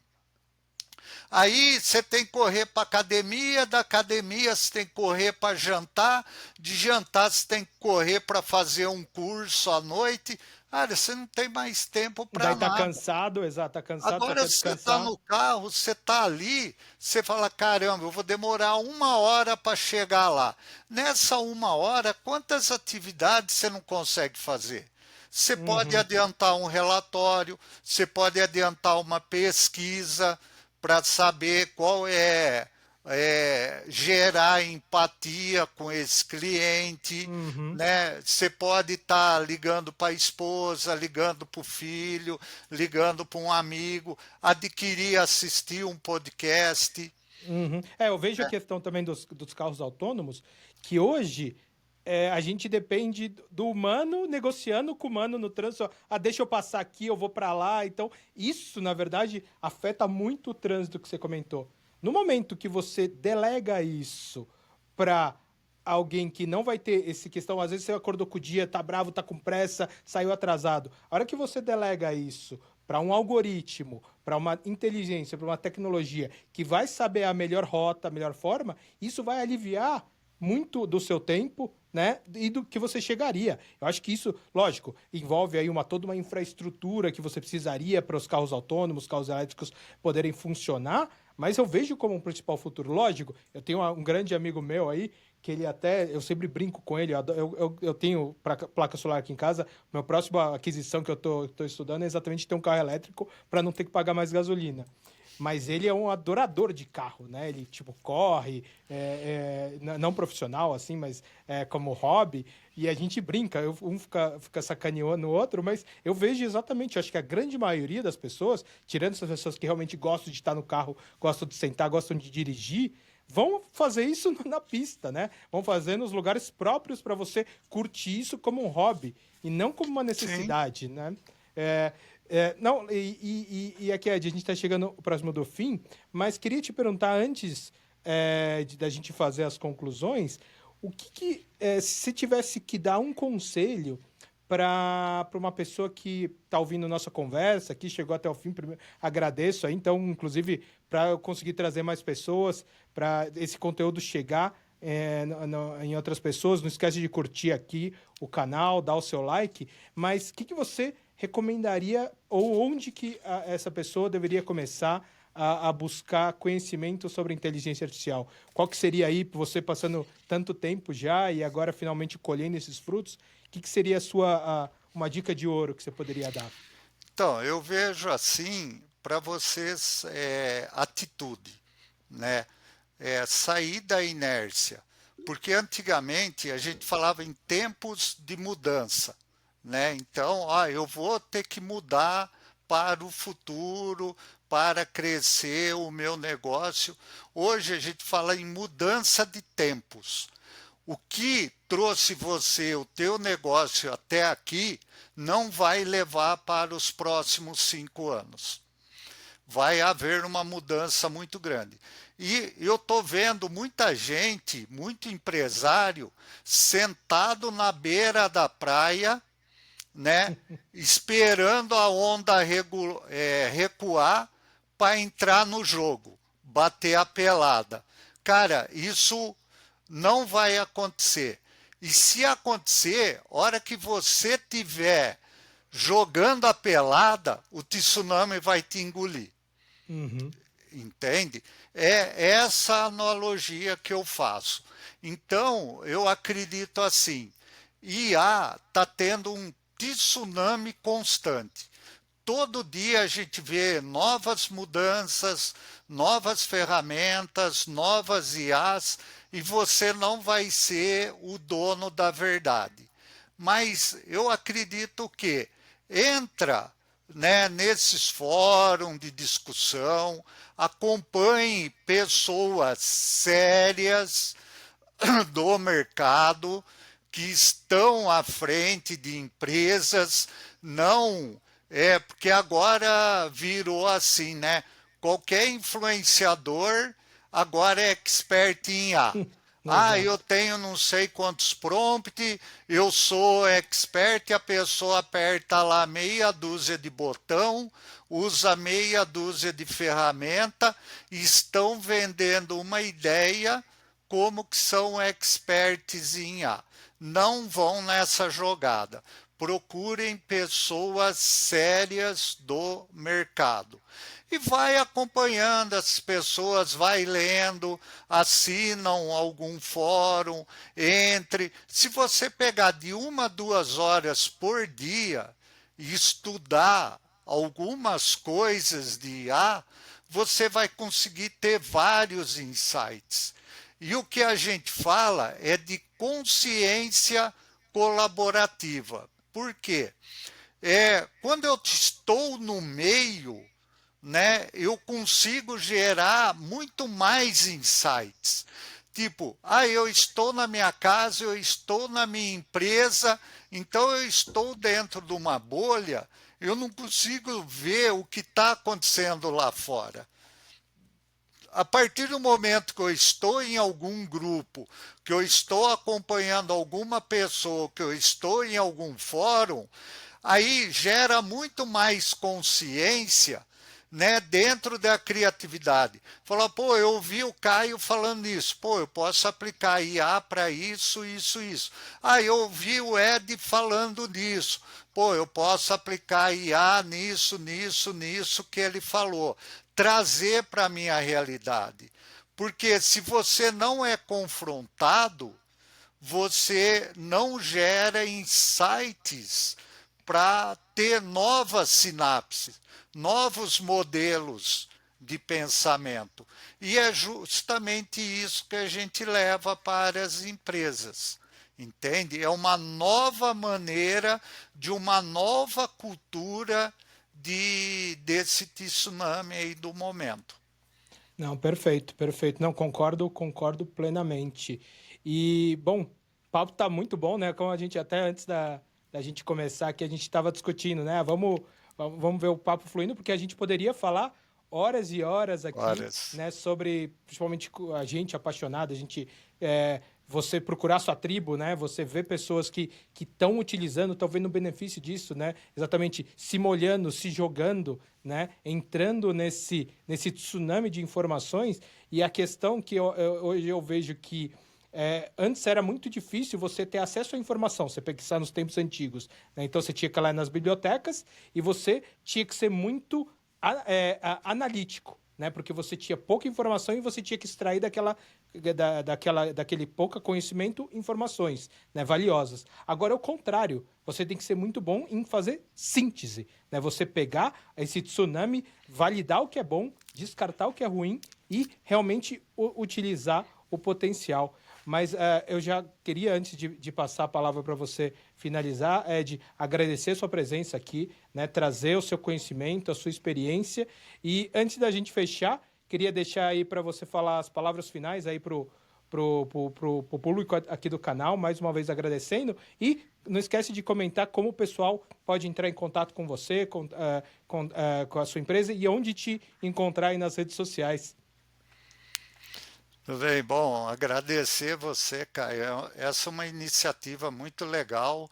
Aí você tem que correr para academia, da academia você tem que correr para jantar, de jantar você tem que correr para fazer um curso à noite. Cara, você não tem mais tempo para Daí tá nada. cansado, exato, tá cansado, só Agora quer você está descansar. no carro, você está ali, você fala, caramba, eu vou demorar 1 hora para chegar lá. Nessa 1 hora, quantas atividades você não consegue fazer? Você pode Uhum. adiantar um relatório, você pode adiantar uma pesquisa para saber qual gerar empatia com esse cliente, Uhum. né? Você pode estar ligando para a esposa, ligando para o filho, ligando para um amigo, adquirir, assistir um podcast. Uhum. Eu vejo a questão também dos carros autônomos, que hoje a gente depende do humano negociando com o humano no trânsito. Ah, deixa eu passar aqui, eu vou para lá. Então, isso, na verdade, afeta muito o trânsito que você comentou. No momento que você delega isso para alguém que não vai ter esse questão, às vezes você acordou com o dia, tá bravo, tá com pressa, saiu atrasado. A hora que você delega isso para um algoritmo, para uma inteligência, para uma tecnologia que vai saber a melhor rota, a melhor forma, isso vai aliviar muito do seu tempo, né? E do que você chegaria. Eu acho que isso, lógico, envolve aí toda uma infraestrutura que você precisaria para os carros autônomos, carros elétricos poderem funcionar, mas eu vejo como um principal futuro. Lógico, eu tenho um grande amigo meu aí, que ele até, eu sempre brinco com ele, eu tenho placa solar aqui em casa, minha próxima aquisição que eu tô estudando é exatamente ter um carro elétrico para não ter que pagar mais gasolina. Mas ele é um adorador de carro, né? Ele, tipo, corre, não profissional, assim, mas como hobby. E a gente brinca, um fica sacaneando o outro, mas eu vejo exatamente, eu acho que a grande maioria das pessoas, tirando essas pessoas que realmente gostam de estar no carro, gostam de sentar, gostam de dirigir, vão fazer isso na pista, né? Vão fazer nos lugares próprios para você curtir isso como um hobby e não como uma Sim. necessidade, né? É, não, e aqui, Ed, a gente está chegando próximo do fim, mas queria te perguntar antes da gente fazer as conclusões, se você tivesse que dar um conselho para uma pessoa que está ouvindo nossa conversa, que chegou até o fim, primeiro, agradeço aí, então, inclusive, para eu conseguir trazer mais pessoas, para esse conteúdo chegar em outras pessoas, não esquece de curtir aqui o canal, dar o seu like, mas o que você recomendaria ou onde que essa pessoa deveria começar a buscar conhecimento sobre inteligência artificial? Qual que seria aí, você passando tanto tempo já e agora finalmente colhendo esses frutos, que seria uma dica de ouro que você poderia dar? Então, eu vejo assim, para vocês, atitude, né? Sair da inércia. Porque antigamente a gente falava em tempos de mudança, né? Então, eu vou ter que mudar para o futuro, para crescer o meu negócio. Hoje a gente fala em mudança de tempos. O que trouxe você, o teu negócio até aqui, não vai levar para os próximos 5 anos. Vai haver uma mudança muito grande. E eu estou vendo muita gente, muito empresário, sentado na beira da praia, né, esperando a onda recuar para entrar no jogo, bater a pelada. Cara, isso não vai acontecer. E se acontecer, hora que você tiver jogando a pelada, o tsunami vai te engolir. Uhum. Entende? É essa analogia que eu faço. Então, eu acredito assim: IA está tendo um tsunami constante. Todo dia a gente vê novas mudanças, novas ferramentas, novas IAs, e você não vai ser o dono da verdade. Mas eu acredito que entra, né, nesses fóruns de discussão, acompanhe pessoas sérias do mercado que estão à frente de empresas, não porque agora virou assim, né? Qualquer influenciador agora é expert em IA. Ah, eu Exato. tenho não sei quantos prompts, eu sou expert, a pessoa aperta lá meia dúzia de botão, usa meia dúzia de ferramenta e estão vendendo uma ideia como que são experts em IA. Não vão nessa jogada. Procurem pessoas sérias do mercado. E vai acompanhando as pessoas, vai lendo, assinam algum fórum, entre. Se você pegar de 1 a 2 horas por dia e estudar algumas coisas de IA, você vai conseguir ter vários insights. E o que a gente fala é de consciência colaborativa. Por quê? Quando eu estou no meio, né, eu consigo gerar muito mais insights. Tipo, eu estou na minha casa, eu estou na minha empresa, então eu estou dentro de uma bolha, eu não consigo ver o que está acontecendo lá fora. A partir do momento que eu estou em algum grupo, que eu estou acompanhando alguma pessoa, que eu estou em algum fórum, aí gera muito mais consciência, né, dentro da criatividade. Falar, pô, eu ouvi o Caio falando isso, pô, eu posso aplicar IA para isso, isso, isso. Eu ouvi o Ed falando nisso, pô, eu posso aplicar IA nisso, nisso, nisso que ele falou. Trazer para a minha realidade. Porque se você não é confrontado, você não gera insights para ter novas sinapses, novos modelos de pensamento. E é justamente isso que a gente leva para as empresas. Entende? É uma nova maneira de uma nova cultura desse tsunami aí do momento. Não, perfeito, perfeito. Não, concordo plenamente. E, bom, o papo tá muito bom, né? Como a gente até antes da gente começar aqui, a gente estava discutindo, né? Vamos ver o papo fluindo, porque a gente poderia falar horas e horas aqui, Várias. né? Sobre, principalmente a gente apaixonado, a gente... você procurar sua tribo, né? Você vê pessoas que estão utilizando, estão vendo o benefício disso, né? Exatamente, se molhando, se jogando, né? Entrando nesse tsunami de informações. E a questão que hoje eu vejo que antes era muito difícil você ter acesso à informação, você pensar nos tempos antigos, né? Então você tinha que ir lá nas bibliotecas e você tinha que ser muito analítico, né? Porque você tinha pouca informação e você tinha que extrair daquele pouco conhecimento informações, né? Valiosas. Agora é o contrário, você tem que ser muito bom em fazer síntese, né? Você pegar esse tsunami, validar o que é bom, descartar o que é ruim e realmente utilizar o potencial. Mas eu já queria, antes de passar a palavra para você finalizar, Ed, agradecer a sua presença aqui, né, trazer o seu conhecimento, a sua experiência. E antes da gente fechar, queria deixar aí para você falar as palavras finais aí pro público aqui do canal, mais uma vez agradecendo. E não esquece de comentar como o pessoal pode entrar em contato com você, com a sua empresa e onde te encontrar aí nas redes sociais. Tudo bem, bom, agradecer você, Caio. Essa é uma iniciativa muito legal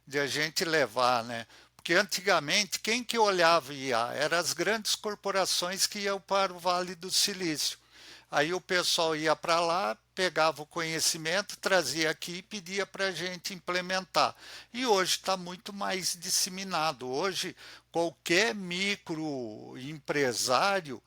de a gente levar, né? Porque antigamente, quem que olhava IA? Eram as grandes corporações que iam para o Vale do Silício. Aí o pessoal ia para lá, pegava o conhecimento, trazia aqui e pedia para a gente implementar. E hoje está muito mais disseminado. Hoje, qualquer microempresário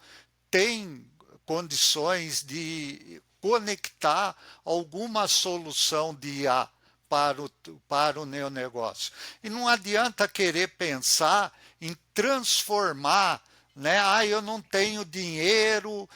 tem condições de conectar alguma solução de IA para o meu negócio. E não adianta querer pensar em transformar, né? Ah, eu não tenho dinheiro,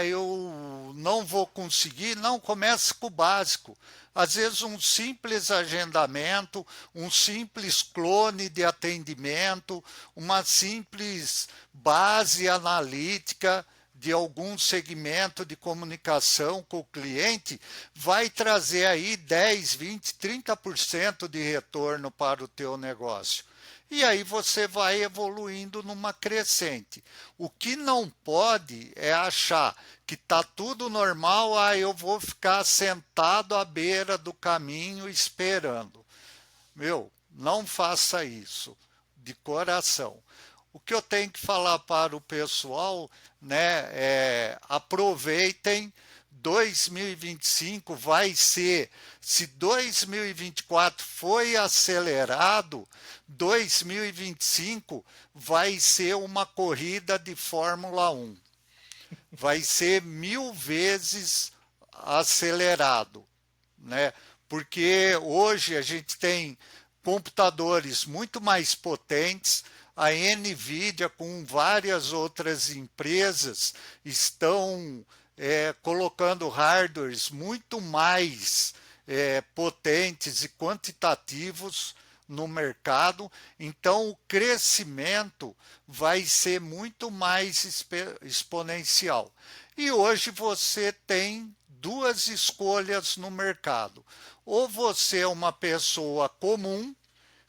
eu não vou conseguir. Não, comece com o básico. Às vezes um simples agendamento, um simples clone de atendimento, uma simples base analítica de algum segmento de comunicação com o cliente vai trazer aí 10, 20, 30% de retorno para o teu negócio. E aí você vai evoluindo numa crescente. O que não pode é achar que está tudo normal, eu vou ficar sentado à beira do caminho esperando. Meu, não faça isso, de coração. O que eu tenho que falar para o pessoal, né, aproveitem. 2025 vai ser, se 2024 foi acelerado, 2025 vai ser uma corrida de Fórmula 1. Vai ser 1000 vezes acelerado, né? Porque hoje a gente tem computadores muito mais potentes. A NVIDIA, com várias outras empresas, estão colocando hardwares muito mais potentes e quantitativos no mercado. Então, o crescimento vai ser muito mais exponencial. E hoje você tem duas escolhas no mercado. Ou você é uma pessoa comum,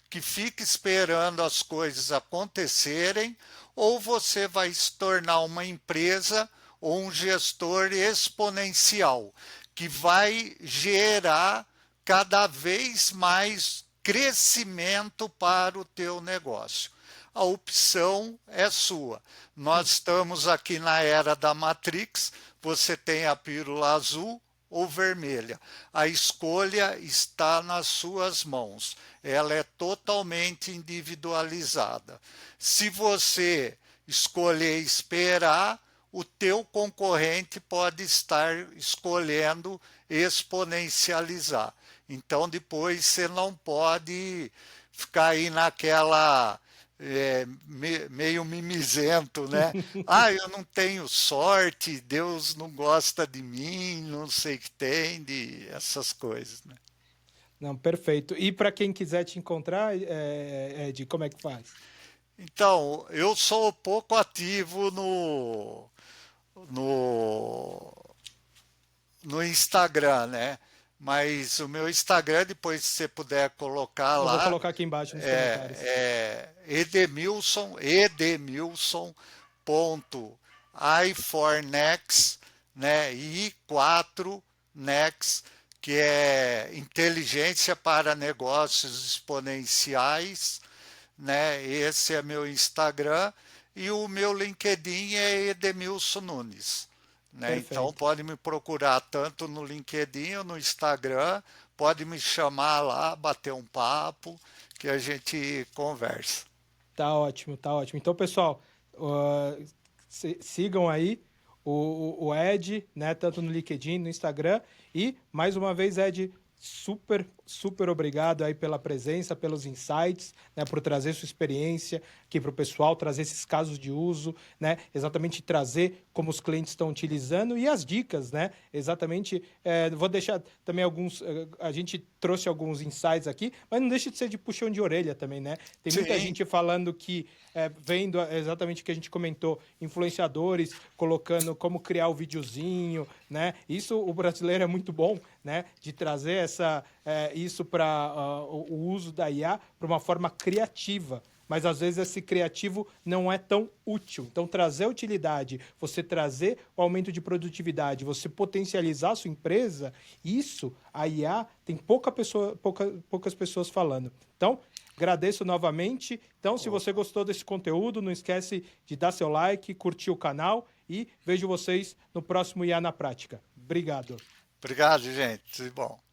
que fica esperando as coisas acontecerem, ou você vai se tornar uma empresa ou um gestor exponencial, que vai gerar cada vez mais crescimento para o teu negócio. A opção é sua. Nós estamos aqui na era da Matrix, você tem a pílula azul ou vermelha. A escolha está nas suas mãos. Ela é totalmente individualizada. Se você escolher esperar, o teu concorrente pode estar escolhendo exponencializar. Então, depois você não pode ficar aí naquela meio mimizento, né? Eu não tenho sorte, Deus não gosta de mim, não sei o que tem, de essas coisas, né? Não, perfeito. E para quem quiser te encontrar, Ed, como é que faz? Então, eu sou pouco ativo no, no Instagram, né? Mas o meu Instagram, depois se você puder colocar Eu vou lá, colocar aqui embaixo nos comentários. Edemilson.i4next, né? I4 Next, que é inteligência para negócios exponenciais, né? Esse é meu Instagram e o meu LinkedIn é Edemilson Nunes. Né? Então Perfeito. pode me procurar tanto no LinkedIn ou no Instagram, pode me chamar lá, bater um papo, que a gente conversa. Tá ótimo, tá ótimo. Então, pessoal, sigam aí o Ed, né? Tanto no LinkedIn, no Instagram. E, mais uma vez, Ed, super, super obrigado aí pela presença, pelos insights, né? Por trazer sua experiência aqui para o pessoal, trazer esses casos de uso, né? Exatamente trazer como os clientes estão utilizando e as dicas, né? Exatamente. Vou deixar também alguns. A gente trouxe alguns insights aqui, mas não deixa de ser de puxão de orelha também, né? Tem muita Sim. gente falando que, vendo exatamente o que a gente comentou, influenciadores colocando como criar o videozinho, né? Isso o brasileiro é muito bom, né? De trazer isso para o uso da IA para uma forma criativa. Mas às vezes esse criativo não é tão útil. Então, trazer utilidade, você trazer o aumento de produtividade, você potencializar a sua empresa, isso, a IA, tem poucas pessoas falando. Então, agradeço novamente. Então, se você gostou desse conteúdo, não esquece de dar seu like, curtir o canal e vejo vocês no próximo IA na Prática. Obrigado. Obrigado, gente. Tudo bom.